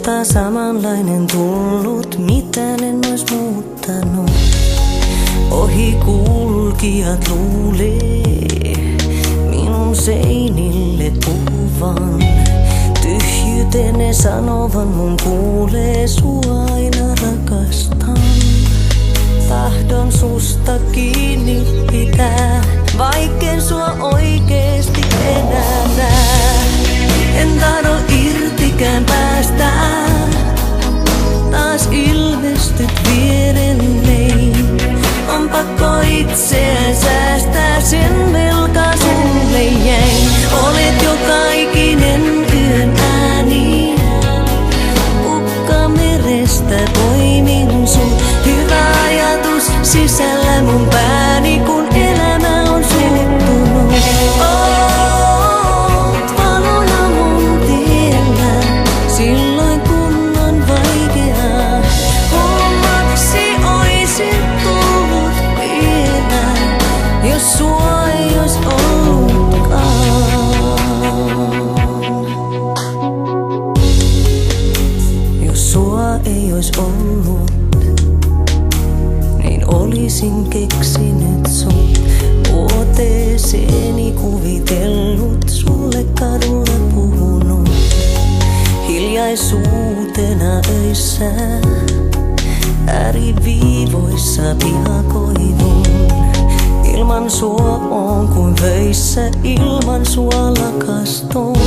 susta samanlainen tullut, mitään en ois muuttanut. Ohikulkijat luulee minun seinille puhuvan. Tyhjyyteen ne sanovan, mun kuulee sua aina rakastan. Tahdon susta kiinni pitää, vaikken sua oikeesti enää näe. En tahdo irtikään päästä, taas ilmestyt vierelleni. On pakko itseään säästää, sen velka sulle jäi. Olet joka ikinen yön ääni, ukka merestä poimin sut. Hyvä ajatus sisällä mun pääni, kun elämä on suuttunut. Oot valona mun tiellä, silloin kun on vaikeaa. Omaksi oisin tullut vielä, jos sua ei ois ollutkaan. Jos sua ei ois ollut, olisin keksinyt sut vuoteeseeni, kuvitellut, sulle kadulla puhunut. Hiljaisuutena öissä, ääriviivoissa pihakoivun. Ilman sua on kuin vöissä, ilman sua lakastun.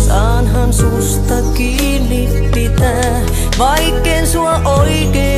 Saanhan susta kiinni pitää, vaikken sua oikein